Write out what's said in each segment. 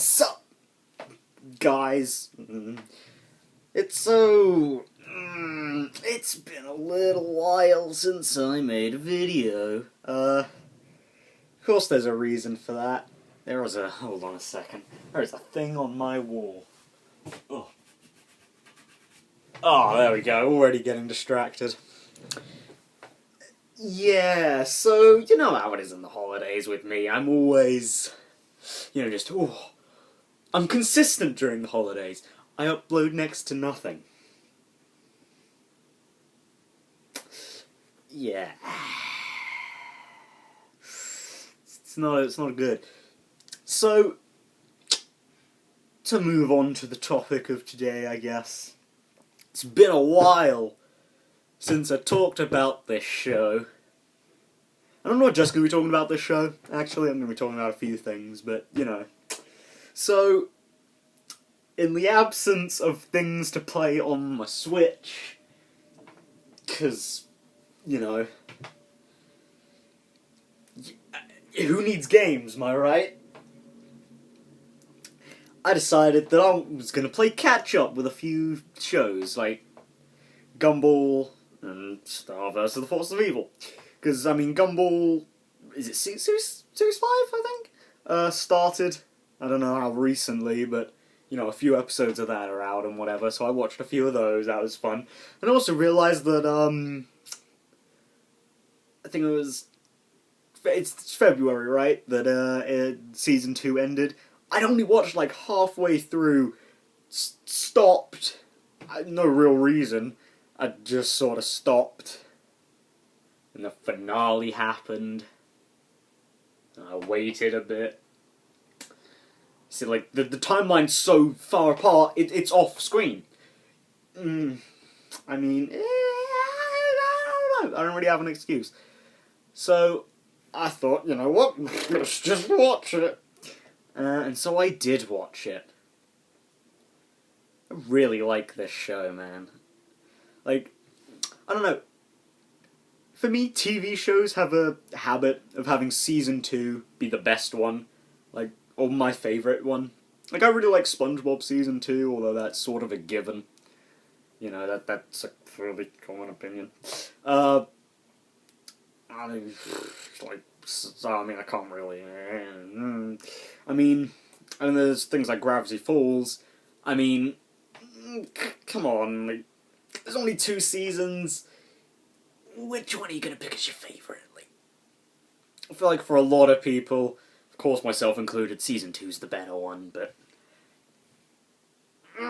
What's up, guys? It's been a little while since I made a video. Of course there's a reason for that. Hold on a second. There's a thing on my wall. Oh, there we go, already getting distracted. Yeah, so, you know how it is in the holidays with me. I'm always, I'm consistent during the holidays. I upload next to nothing. Yeah. It's not good. So, to move on to the topic of today, I guess. It's been a while since I talked about this show. And I'm not just going to be talking about this show. Actually, I'm going to be talking about a few things, but, you know. So, in the absence of things to play on my Switch, because, you know, who needs games, am I right? I decided that I was going to play catch-up with a few shows, like Gumball and Star vs. the Force of Evil. Because, I mean, Gumball, is it Series 5, I think? Started, I don't know how recently, but, you know, a few episodes of that are out and whatever, so I watched a few of those, that was fun. And I also realised that, I think it's February, right, that Season 2 ended. I'd only watched, like, halfway through, stopped, no real reason, I just sort of stopped. And the finale happened. And I waited a bit. See, like, the timeline's so far apart, it's off screen. I mean, I don't know. I don't really have an excuse. So, I thought, you know what, let's just watch it. And so I did watch it. I really like this show, man. Like, I don't know. For me, TV shows have a habit of having Season 2 be the best one. Like, or my favourite one. Like, I really like SpongeBob Season 2, although that's sort of a given. You know, that's a fairly common opinion. I can't really... I mean, and there's things like Gravity Falls. I mean, come on, like, there's only 2 seasons. Which one are you going to pick as your favourite? Like, I feel like for a lot of people, of course myself included, Season 2's the better one, but... I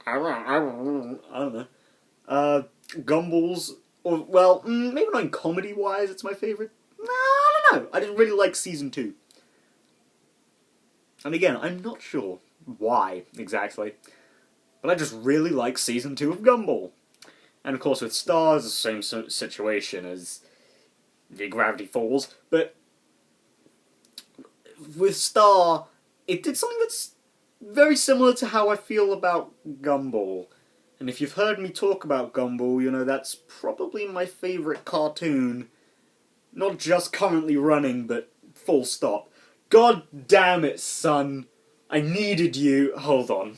don't know. Gumball's, or, well, maybe not in comedy-wise it's my favourite. No, I don't know. I didn't really like Season 2. And again, I'm not sure why, exactly. But I just really like Season 2 of Gumball. And of course with Stars, the same situation as the Gravity Falls. But with Star, it did something that's very similar to how I feel about Gumball. And if you've heard me talk about Gumball, you know that's probably my favourite cartoon. Not just currently running, but full stop. God damn it, son. I needed you. Hold on.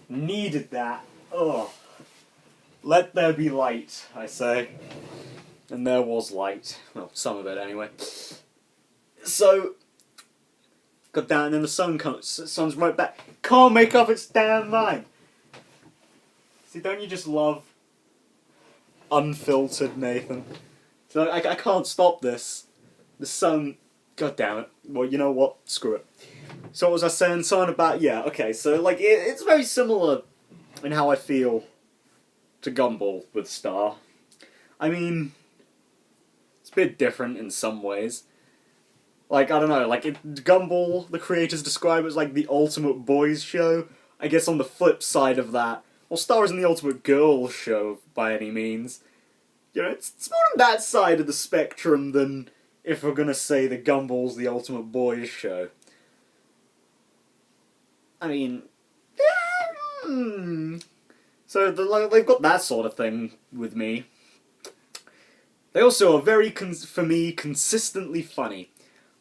Needed that. Oh. Let there be light, I say. And there was light. Well, some of it anyway. So, got down and then the sun comes. Sun's right back. Can't make up its damn mind. See, don't you just love unfiltered Nathan? So I can't stop this. The sun. God damn it. Well, you know what? Screw it. So what was I saying? Something about, yeah, okay, so, like, it's very similar in how I feel to Gumball with Star. I mean, it's a bit different in some ways. Like, I don't know, like, Gumball, the creators describe it as, like, the ultimate boys show. I guess on the flip side of that, well, Star isn't the ultimate girls show by any means. You know, it's more on that side of the spectrum than if we're gonna say that Gumball's the ultimate boys show. I mean, so they've got that sort of thing with me. They also are very, for me, consistently funny.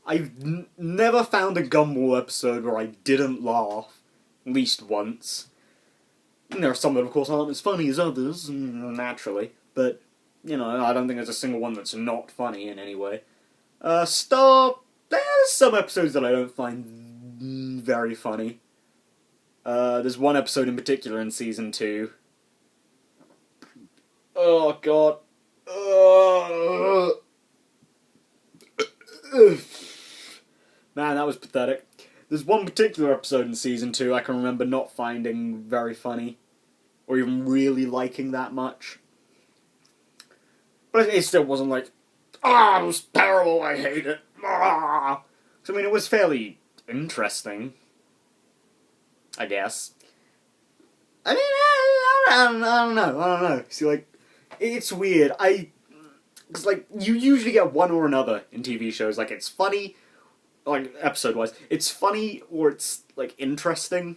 I've never found a Gumball episode where I didn't laugh, at least once. And there are some that, of course, aren't as funny as others, naturally, but, you know, I don't think there's a single one that's not funny in any way. Star... There's some episodes that I don't find very funny. There's one episode in particular in Season 2. Oh, God. Man, that was pathetic. There's one particular episode in Season 2 I can remember not finding very funny, or even really liking that much. But it still wasn't like, it was terrible, I hate it. So, I mean, it was fairly interesting, I guess. I mean, I don't know. See, like, it's weird. Because, like, you usually get one or another in TV shows. Like, it's funny, like, episode-wise. It's funny or it's, like, interesting.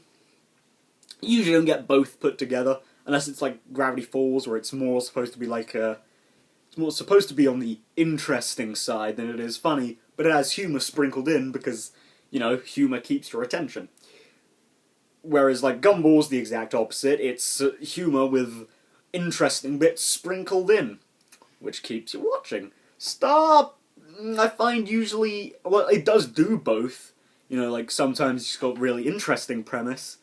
You usually don't get both put together, unless it's, like, Gravity Falls, where it's more supposed to be, like, it's more supposed to be on the interesting side than it is funny, but it has humour sprinkled in because, you know, humour keeps your attention. Whereas, like, Gumball's the exact opposite. It's humour with interesting bits sprinkled in, which keeps you watching. Star, I find usually, well, it does do both. You know, like, sometimes it's got really interesting premise,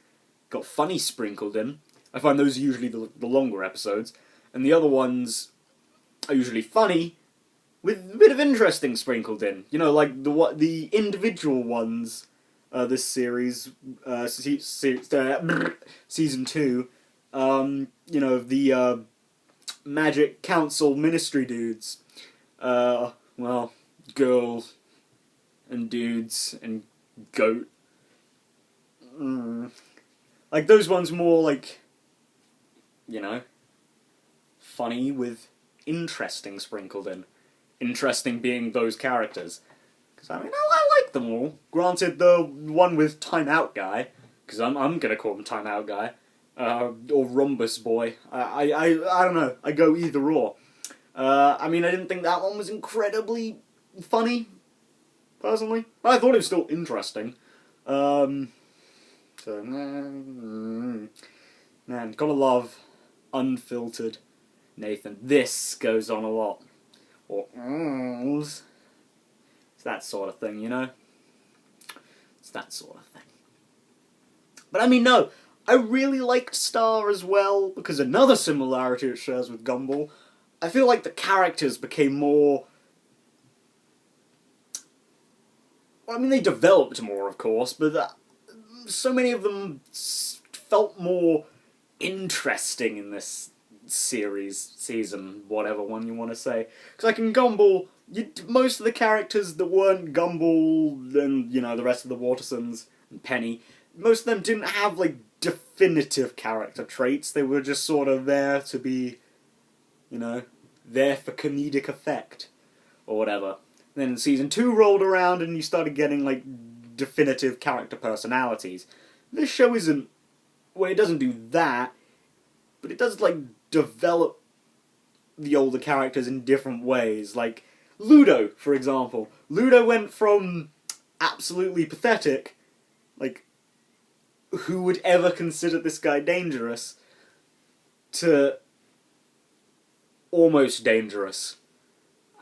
got funny sprinkled in. I find those are usually the longer episodes, and the other ones are usually funny, with a bit of interesting sprinkled in. You know, like the individual ones, this series, Season 2, you know, the Magic Council Ministry dudes. Well, girls, and dudes, and goat. Like, those ones more, like, you know, funny with interesting sprinkled in. Interesting being those characters. Because, I mean, I like them all. Granted, the one with Time Out Guy, because I'm gonna call him Time Out Guy, or Rhombus Boy. I don't know. I go either or. I mean, I didn't think that one was incredibly funny, personally. But I thought it was still interesting. Man, gotta love unfiltered Nathan. This goes on a lot. Or, it's that sort of thing, you know? It's that sort of thing. But I mean, no, I really liked Star as well, because another similarity it shares with Gumball, I feel like the characters became more... Well, I mean, they developed more, of course, but so many of them felt more interesting in this season, whatever one you want to say. Because, like, in Gumball, most of the characters that weren't Gumball and, you know, the rest of the Watersons and Penny, most of them didn't have, like, definitive character traits. They were just sort of there to be, you know, there for comedic effect, or whatever. Then Season 2 rolled around and you started getting, like, definitive character personalities. This show isn't... Well, it doesn't do that, but it does, like, develop the older characters in different ways. Like, Ludo, for example. Ludo went from absolutely pathetic, like, who would ever consider this guy dangerous, to almost dangerous,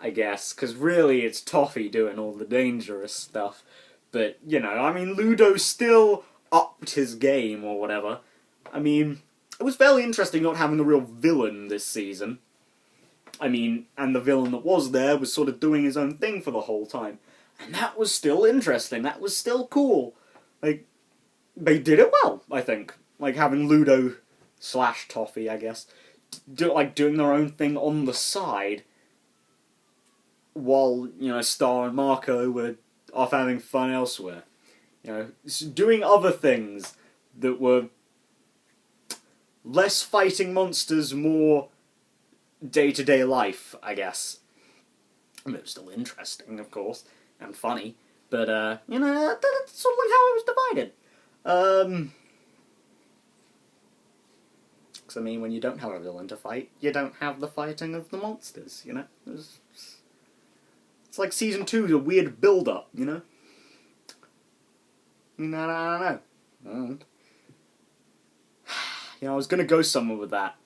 I guess. Because really, it's Toffee doing all the dangerous stuff. But, you know, I mean, Ludo still upped his game, or whatever. I mean, it was fairly interesting not having a real villain this season. I mean, and the villain that was there was sort of doing his own thing for the whole time. And that was still interesting. That was still cool. Like, they did it well, I think. Like, having Ludo / Toffee, I guess, doing their own thing on the side, while, you know, Star and Marco were off having fun elsewhere. You know, doing other things that were less fighting monsters, more day-to-day life, I guess. I mean, it was still interesting, of course, and funny, but, you know, that's sort of like how it was divided. Because, I mean, when you don't have a villain to fight, you don't have the fighting of the monsters, you know? It's like Season 2 is a weird build-up, you know? No, I don't know. You know, I was gonna go somewhere with that.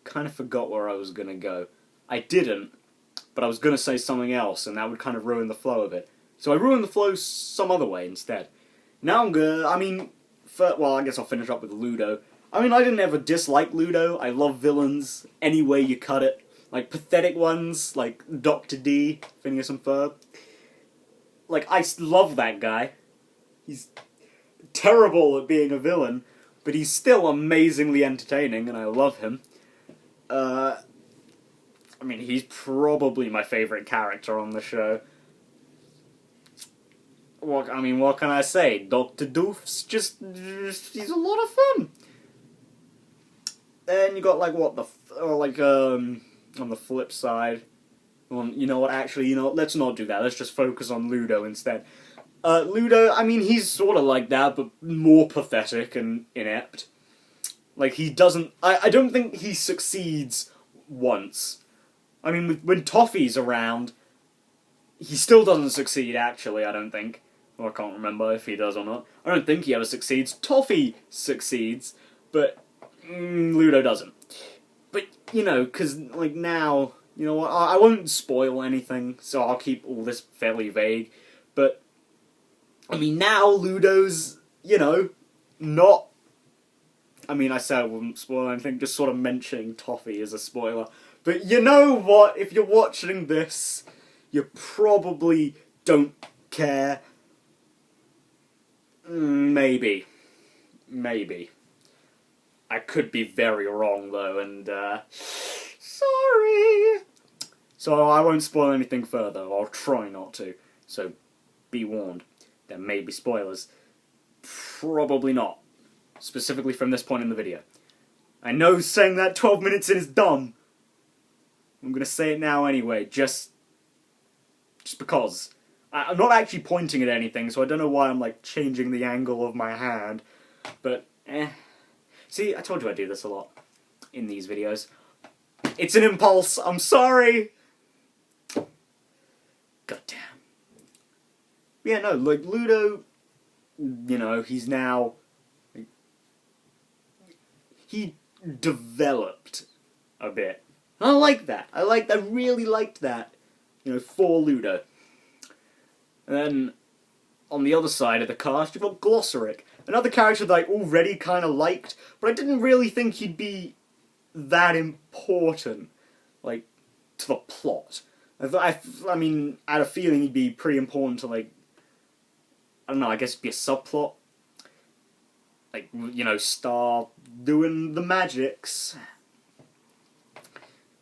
Kind of forgot where I was gonna go. I didn't, but I was gonna say something else, and that would kind of ruin the flow of it. So I ruined the flow some other way instead. Now I'm gonna, well, I guess I'll finish up with Ludo. I mean, I didn't ever dislike Ludo. I love villains any way you cut it. Like, pathetic ones, like Dr. D, Phineas and Ferb. Like, I love that guy. He's terrible at being a villain, but he's still amazingly entertaining, and I love him. I mean, he's probably my favourite character on the show. What can I say? Dr. Doof's he's a lot of fun. Then you got, like, on the flip side, you know what, actually, let's not do that. Let's just focus on Ludo instead. Ludo, I mean, he's sort of like that, but more pathetic and inept. Like, he doesn't... I don't think he succeeds once. I mean, when Toffee's around, he still doesn't succeed, actually, I don't think. Well, I can't remember if he does or not. I don't think he ever succeeds. Toffee succeeds, but Ludo doesn't. But, because, like, now... You know what, I won't spoil anything, so I'll keep all this fairly vague. But, I mean, now Ludo's, not... I mean, I said I wouldn't spoil anything, just sort of mentioning Toffee is a spoiler. But you know what? If you're watching this, you probably don't care. Maybe. I could be very wrong, though, and, sorry! So I won't spoil anything further, I'll try not to. So, be warned. There may be spoilers. Probably not. Specifically from this point in the video. I know saying that 12 minutes in is dumb. I'm gonna say it now anyway, just because. I'm not actually pointing at anything, so I don't know why I'm, like, changing the angle of my hand. But, See, I told you I do this a lot in these videos. It's an impulse, I'm sorry! Goddamn. Yeah, no, like, Ludo, he's now... He developed a bit. And I like that. I really liked that, for Ludo. And then, on the other side of the cast, you've got Glossaric. Another character that I already kind of liked, but I didn't really think he'd be that important, like, to the plot. I mean, I had a feeling he'd be pretty important to, like, I don't know, I guess it'd be a subplot. Like, Star doing the magics.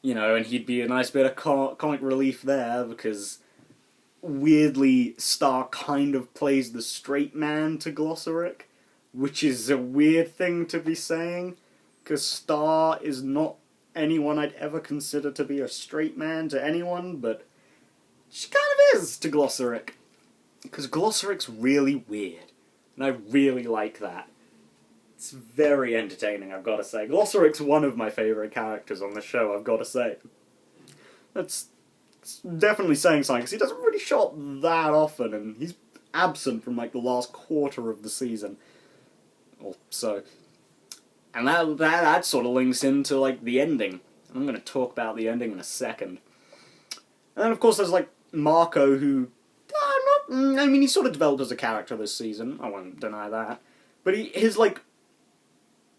And he'd be a nice bit of comic relief there, because weirdly, Star kind of plays the straight man to Glossaric, which is a weird thing to be saying, because Star is not anyone I'd ever consider to be a straight man to anyone, but she kind of is to Glossaric. Because Glossaric's really weird, and I really like that. It's very entertaining, I've got to say. Glossaric's one of my favourite characters on the show, I've got to say. It's definitely saying something, because he doesn't really show up that often, and he's absent from, like, the last quarter of the season. Or so. And that sort of links into, like, the ending. I'm going to talk about the ending in a second. And then, of course, there's, like, Marco, who... he sort of developed as a character this season. I won't deny that. But his, like,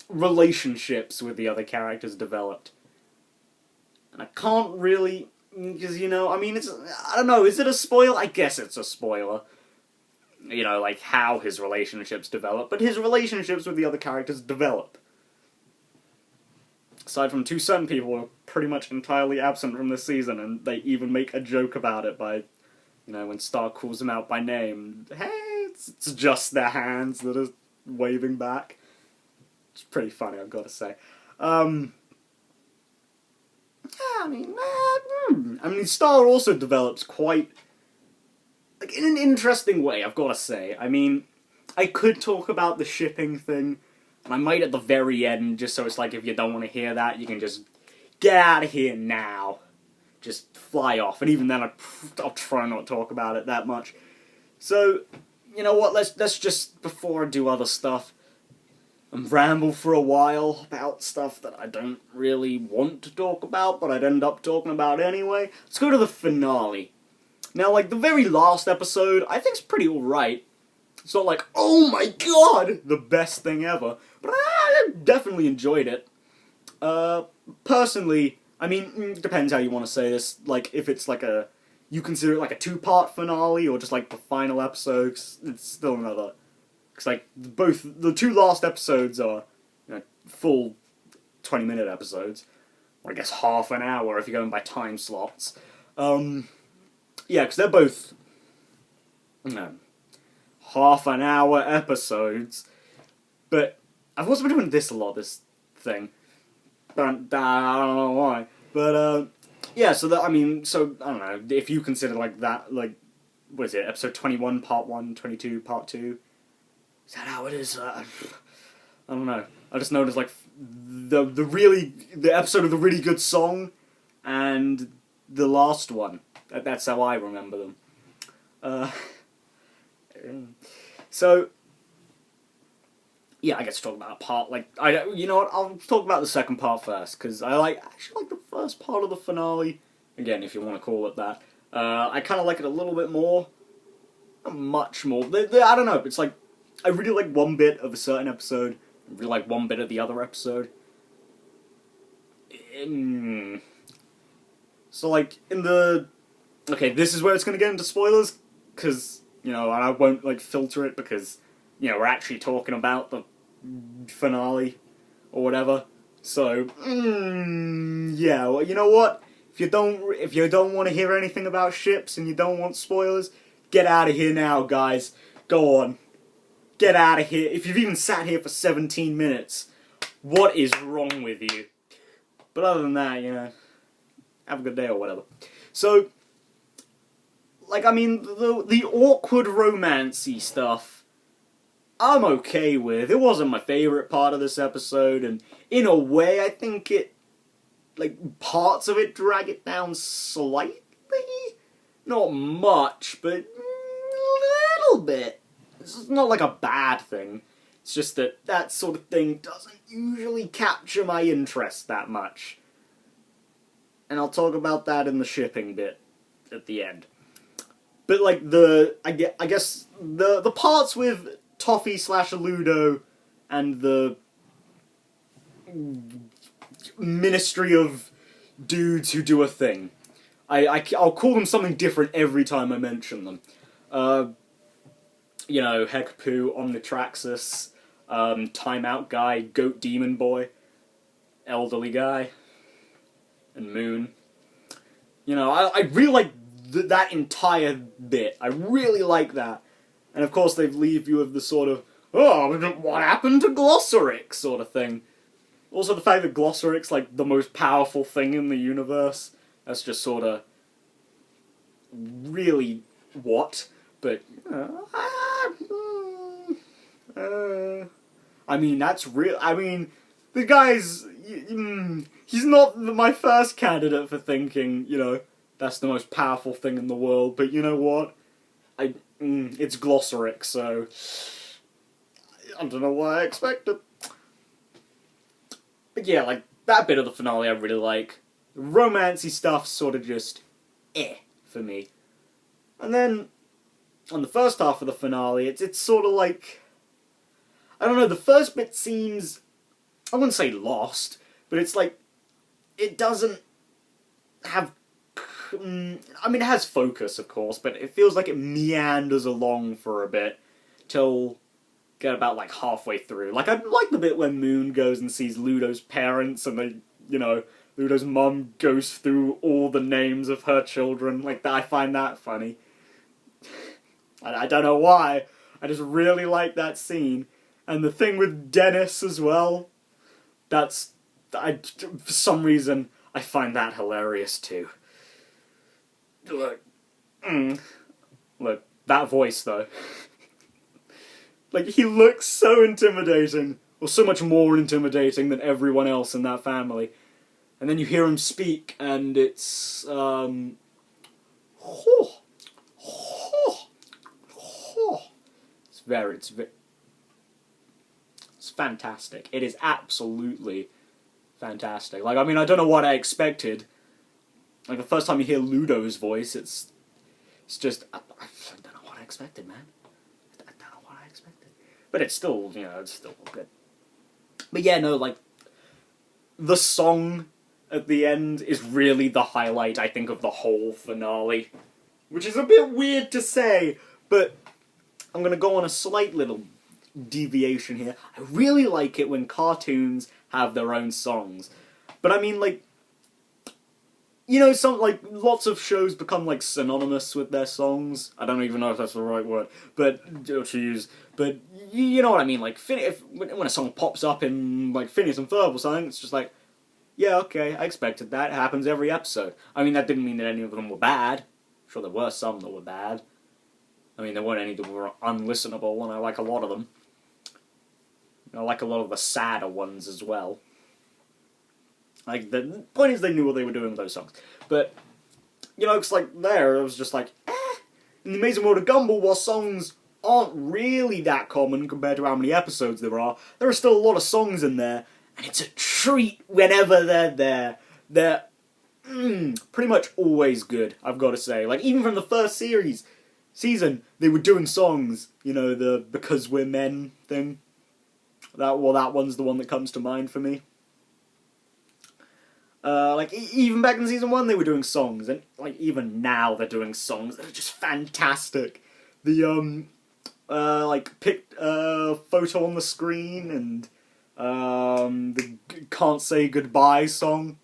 relationships with the other characters developed. And I can't really... Because, I don't know, is it a spoiler? I guess it's a spoiler. Like, how his relationships develop. But his relationships with the other characters develop. Aside from two certain people who are pretty much entirely absent from this season, and they even make a joke about it by, when Star calls them out by name. Hey, it's just their hands that are waving back. It's pretty funny, I've got to say. Star also develops quite, like, in an interesting way, I've got to say. I mean, I could talk about the shipping thing, And I might at the very end, just so it's like if you don't want to hear that, you can just get out of here now. Just fly off. And even then, I'll try not to talk about it that much. So, you know what, let's just, before I do other stuff, and ramble for a while about stuff that I don't really want to talk about, but I'd end up talking about anyway. Let's go to the finale. Now, like, the very last episode, I think's pretty alright. It's not like, oh my god, the best thing ever, but I definitely enjoyed it. Personally, I mean, it depends how you want to say this, like, if it's like you consider it like a two-part finale, or just like the final episode, 'cause it's still another, because like, the two last episodes are, you know, full 20-minute episodes, or I guess half an hour if you're going by time slots. Yeah, because they're both, you know, half an hour episodes, but I've also been doing this a lot, this thing, but I don't know why, but, yeah, so that, I mean, so, I don't know, if you consider, like, that, like, what is it, episode 21, part 1, 22, part 2, is that how it is? I don't know, I just noticed, like, the episode of the really good song, and the last one, that's how I remember them. So, yeah, I guess to talk about a part, like, you know what, I'll talk about the second part first, because I actually like the first part of the finale, again, if you want to call it that. I kind of like it a little bit more, not much more, I don't know, it's like, I really like one bit of a certain episode, I really like one bit of the other episode. So, like, okay, this is where it's going to get into spoilers, because, you know, I won't, like, filter it, because, you know, we're actually talking about the finale, or whatever, so, yeah, well, you know what, if you don't want to hear anything about ships, and you don't want spoilers, get out of here now, guys, go on, get out of here. If you've even sat here for 17 minutes, what is wrong with you? But other than that, you know, have a good day or whatever. So, like, I mean, the awkward romancy stuff, I'm okay with. It wasn't my favorite part of this episode, and in a way, I think it, like, parts of it drag it down slightly? Not much, but a little bit. It's not like a bad thing. It's just that sort of thing doesn't usually capture my interest that much. And I'll talk about that in the shipping bit at the end. But, like, I guess, the parts with Toffee / Ludo and the Ministry of Dudes who do a thing. I'll call them something different every time I mention them. You know, Hekapoo, Omnitraxis, Timeout Guy, Goat Demon Boy, Elderly Guy, and Moon. You know, I really like that entire bit. I really like that. And of course they leave you with the sort of, oh, what happened to Glossaric sort of thing. Also the fact that Glossaric's like the most powerful thing in the universe. That's just sort of really what? But, I mean, that's real. I mean, the guy's, he's not my first candidate for thinking, you know, that's the most powerful thing in the world, but you know what? It's Glossaric, so I don't know what I expected. But yeah, like, that bit of the finale I really like. The romancy stuff sort of just, for me. And then, on the first half of the finale, it's sort of like, I don't know, the first bit seems, I wouldn't say lost, but it's like, it doesn't have, I mean, it has focus, of course, but it feels like it meanders along for a bit, till get about, like, halfway through. Like, I like the bit when Moon goes and sees Ludo's parents, and they, you know, Ludo's mum goes through all the names of her children. Like, I find that funny. I don't know why. I just really like that scene. And the thing with Dennis as well, for some reason, I find that hilarious too. Look, that voice though. Like, he looks so intimidating or so much more intimidating than everyone else in that family. And then you hear him speak, and it's, it's fantastic. It is absolutely fantastic. Like, I mean, I don't know what I expected. Like, the first time you hear Ludo's voice, it's just, I don't know what I expected, man. I don't know what I expected. But it's still, it's still good. But yeah, no, like, the song at the end is really the highlight, I think, of the whole finale. Which is a bit weird to say, but I'm gonna go on a slight little deviation here. I really like it when cartoons have their own songs. But I mean, like, lots of shows become, like, synonymous with their songs. I don't even know if that's the right word, but, to use. But, you know what I mean, like, when a song pops up in, like, Phineas and Ferb or something, it's just like, yeah, okay, I expected that. It happens every episode. I mean, that didn't mean that any of them were bad. I'm sure there were some that were bad. I mean, there weren't any that were unlistenable, and I like a lot of them. I like a lot of the sadder ones as well. Like, the point is they knew what they were doing with those songs. But, it's like there, it was just like, In the Amazing World of Gumball, while songs aren't really that common compared to how many episodes there are still a lot of songs in there, and it's a treat whenever they're there. They're pretty much always good, I've got to say. Like, even from the first season, they were doing songs, the Because We're Men thing. That one's the one that comes to mind for me. Like, even back in season 1, they were doing songs, and, like, even now they're doing songs that are just fantastic. The, photo on the screen, and, the Can't Say Goodbye song.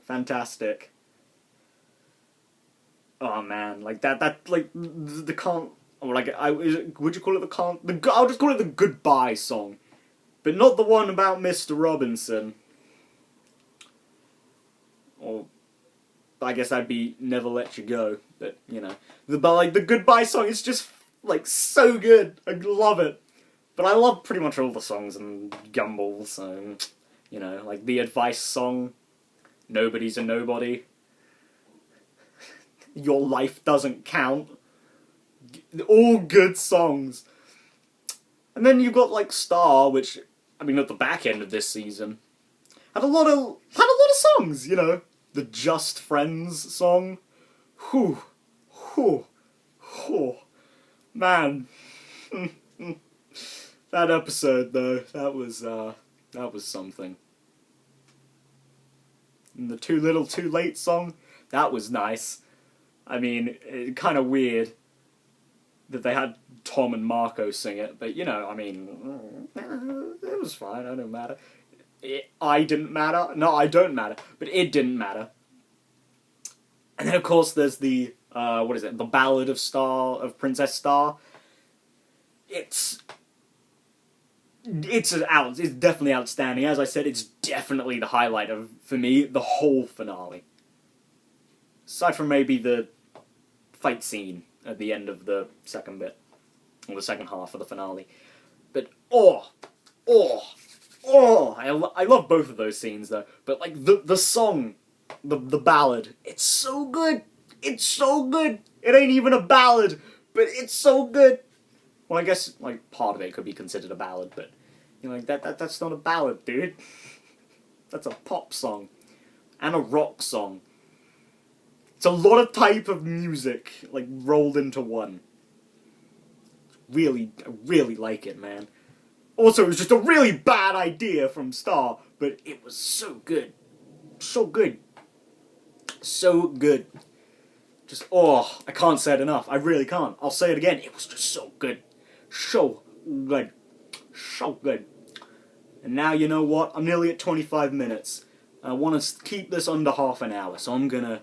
Fantastic. Oh man, like the can't, or like, would you call it I'll just call it the Goodbye song. But not the one about Mr. Robinson. Or, I guess that'd be Never Let You Go, but, the Goodbye song is just, like, so good. I love it. But I love pretty much all the songs in Gumball, so, like the Advice song, Nobody's a Nobody, Your Life Doesn't Count, all good songs. And then you've got, like, Star, which, I mean, at the back end of this season, had a lot of songs, the Just Friends song, man, that episode, though, that was something. And the Too Little Too Late song, that was nice. I mean, kind of weird that they had Tom and Marco sing it, but, I mean, it was fine, it didn't matter. I didn't matter. No, I don't matter, but it didn't matter. And then, of course, there's the, the Ballad of Princess Star. It's definitely outstanding. As I said, it's definitely the highlight of, for me, the whole finale. Aside from maybe the fight scene at the end of the second bit, or the second half of the finale. But, I love both of those scenes, though. But, like, the song, the ballad, it's so good. It's so good. It ain't even a ballad, but it's so good. Well, I guess, like, part of it could be considered a ballad, but, that's not a ballad, dude. That's a pop song. And a rock song. It's a lot of type of music, like, rolled into one. I really like it, man. Also, it was just a really bad idea from Star, but it was so good. So good. So good. Just, I can't say it enough. I really can't. I'll say it again. It was just so good. So good. So good. And now, you know what? I'm nearly at 25 minutes. I want to keep this under half an hour, so I'm gonna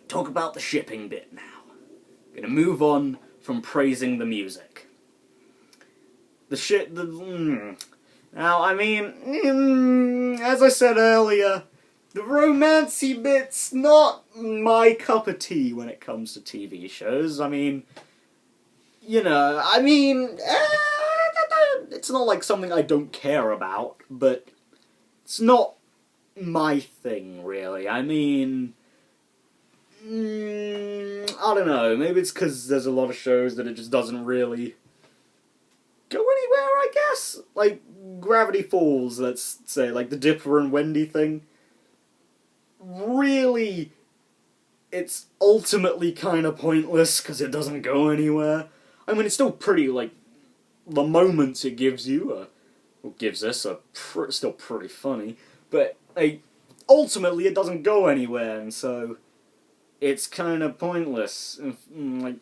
talk about the shipping bit now. I'm gonna move on from praising the music. Now, I mean, as I said earlier, the romancy bit's not my cup of tea when it comes to TV shows. I mean, it's not like something I don't care about, but it's not my thing, really. I mean, I don't know, maybe it's because there's a lot of shows that it just doesn't really go anywhere, I guess? Like, Gravity Falls, let's say, like the Dipper and Wendy thing. Really, it's ultimately kind of pointless because it doesn't go anywhere. I mean, it's still pretty, like, the moments it gives you, gives us, are still pretty funny, but, like, ultimately it doesn't go anywhere, and so it's kind of pointless. Like,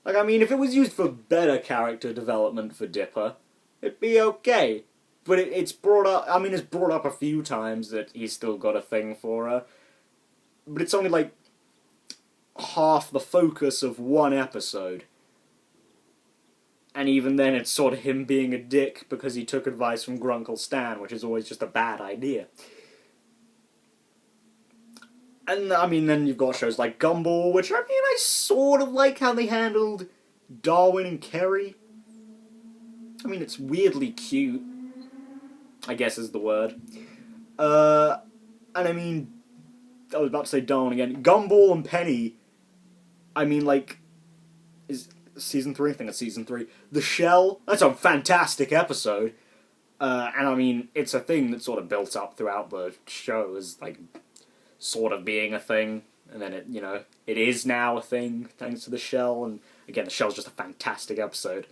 like, I mean, if it was used for better character development for Dipper, it'd be okay. But it's brought up, I mean, it's brought up a few times that he's still got a thing for her. But it's only, like, half the focus of one episode. And even then, it's sort of him being a dick because he took advice from Grunkle Stan, which is always just a bad idea. And, I mean, then you've got shows like Gumball, which, I mean, I sort of like how they handled Darwin and Kerry. I mean, it's weirdly cute, I guess is the word. And I mean, I was about to say Darwin again. Gumball and Penny, I mean, like, is season 3? I think it's season 3. The Shell, that's a fantastic episode. And I mean, it's a thing that sort of built up throughout the show as, like, sort of being a thing, and then it, you know, it is now a thing thanks to The Shell, and again, The Shell's just a fantastic episode.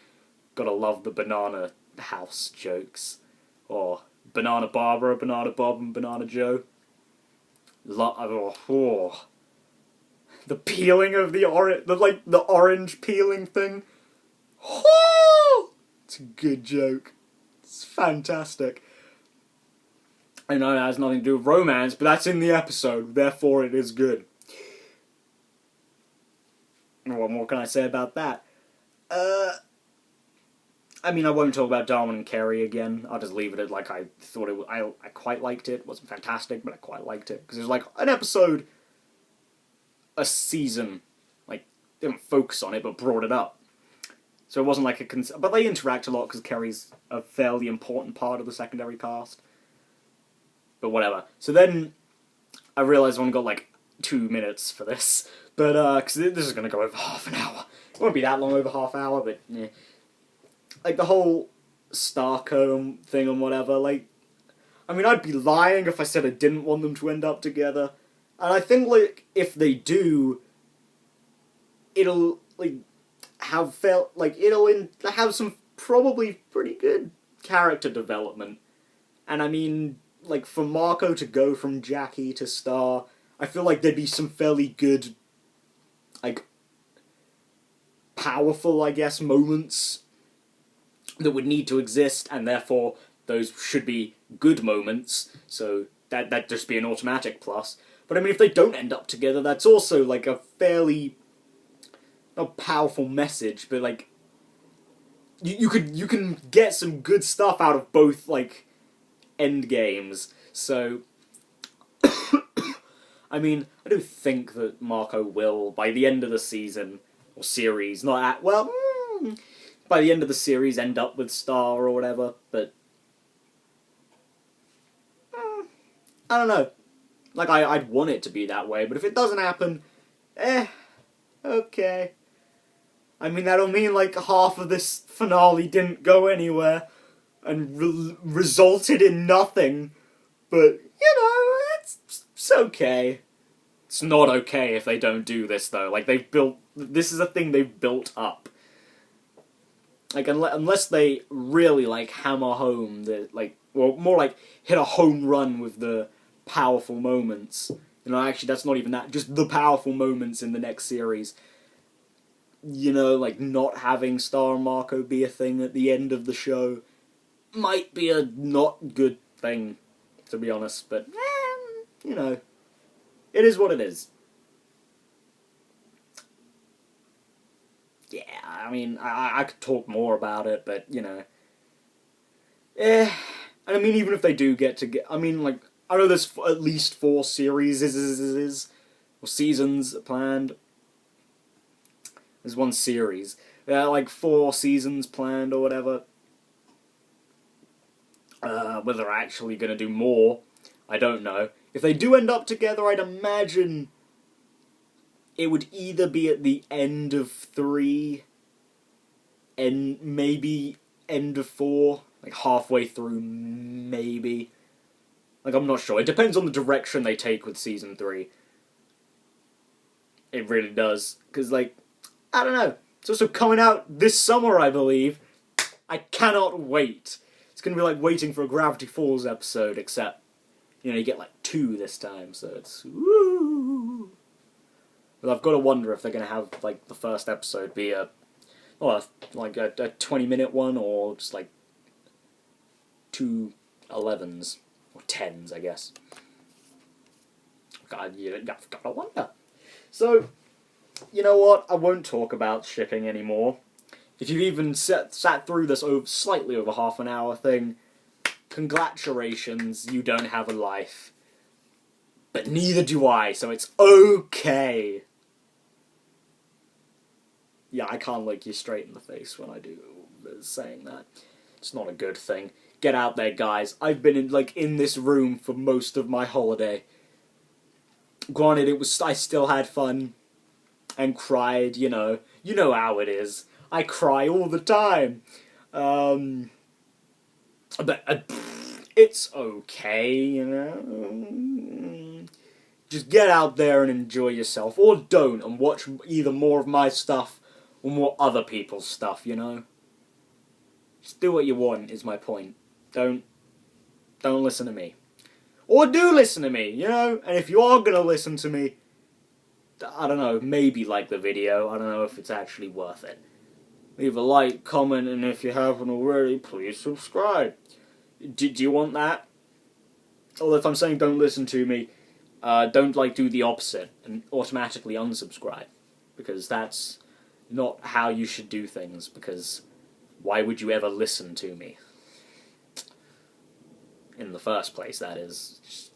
Gotta love the Banana House jokes, or Banana Barbara, Banana Bob, and Banana Joe. The peeling of the orange, the orange peeling thing. Oh! It's a good joke. It's fantastic. I know it has nothing to do with romance, but that's in the episode, therefore it is good. What more can I say about that? I mean, I won't talk about Darwin and Kerry again. I'll just leave it at, like, I thought it was, I quite liked it. It wasn't fantastic, but I quite liked it. Because it was, like, an episode, a season. Like, they didn't focus on it, but brought it up. So it wasn't like a... But they interact a lot, because Kerry's a fairly important part of the secondary cast. But whatever. So then, I realised I've only got, like, 2 minutes for this. But, because this is going to go over half an hour. It won't be that long, over half hour, but, yeah. Like, the whole Starcombe thing and whatever, like... I mean, I'd be lying if I said I didn't want them to end up together. And I think, like, if they do, it'll, like, have some probably pretty good character development. And I mean... like, for Marco to go from Jackie to Star, I feel like there'd be some fairly good, like, powerful, I guess, moments that would need to exist, and therefore those should be good moments, so that'd just be an automatic plus. But I mean, if they don't end up together, that's also, like, a fairly, not powerful message, but, like, you can get some good stuff out of both, like, end games. So, I mean, I do think that Marco will, by the end of the season, or series, by the end of the series end up with Star or whatever, but I don't know. Like, I'd want it to be that way, but if it doesn't happen, okay. I mean, that'll mean, like, half of this finale didn't go anywhere, and resulted in nothing, but, you know, it's okay. It's not okay if they don't do this, though. Like, this is a thing they've built up. Like, unless they really, like, hammer home the, like, well, more like hit a home run with the powerful moments. You know, actually, that's not even that, just the powerful moments in the next series. You know, like, not having Star and Marco be a thing at the end of the show might be a not good thing, to be honest, but, you know, it is what it is. Yeah, I mean, I could talk more about it, but, you know, and I mean, even if they do I mean, like, I know there's at least 4 series, or seasons planned. There's one series. There are like 4 seasons planned or whatever. Whether they're actually going to do more, I don't know. If they do end up together, I'd imagine it would either be at the end of 3, and maybe end of 4, like halfway through, maybe. Like, I'm not sure. It depends on the direction they take with Season 3. It really does. Because, like, I don't know. It's also coming out this summer, I believe. I cannot wait. It's going to be like waiting for a Gravity Falls episode, except, you know, you get like 2 this time, so it's woo. But I've got to wonder if they're going to have, like, the first episode be like a 20-minute one, or just like 2 11s. Or 10s, I guess. God, I've got to wonder. So, you know what? I won't talk about shipping anymore. If you've even sat through this slightly over half an hour thing, congratulations, you don't have a life. But neither do I, so it's okay. Yeah, I can't look you straight in the face when I do saying that. It's not a good thing. Get out there, guys. I've been in this room for most of my holiday. Granted, I still had fun and cried, you know how it is. I cry all the time. But it's okay, you know. Just get out there and enjoy yourself, or don't, and watch either more of my stuff or more other people's stuff, you know. Just do what you want, is my point. Don't listen to me. Or do listen to me, you know? And if you are going to listen to me, I don't know, maybe like the video. I don't know if it's actually worth it. Leave a like, comment, and if you haven't already, please subscribe. Do you want that? Or if I'm saying don't listen to me, don't do the opposite and automatically unsubscribe. Because that's not how you should do things, because why would you ever listen to me? In the first place, that is. Just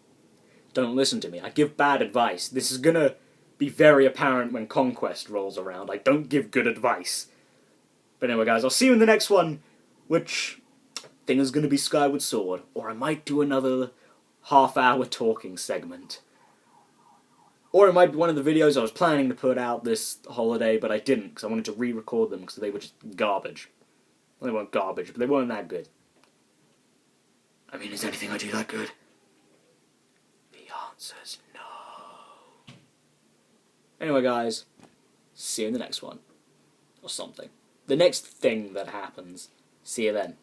don't listen to me. I give bad advice. This is gonna be very apparent when Conquest rolls around. I don't give good advice. But anyway, guys, I'll see you in the next one, which I think is gonna be Skyward Sword. Or I might do another half-hour talking segment. Or it might be one of the videos I was planning to put out this holiday, but I didn't, because I wanted to re-record them, because they were just garbage. Well, they weren't garbage, but they weren't that good. I mean, is anything I do that good? The answer's no. Anyway, guys, see you in the next one. Or something. The next thing that happens. See you then.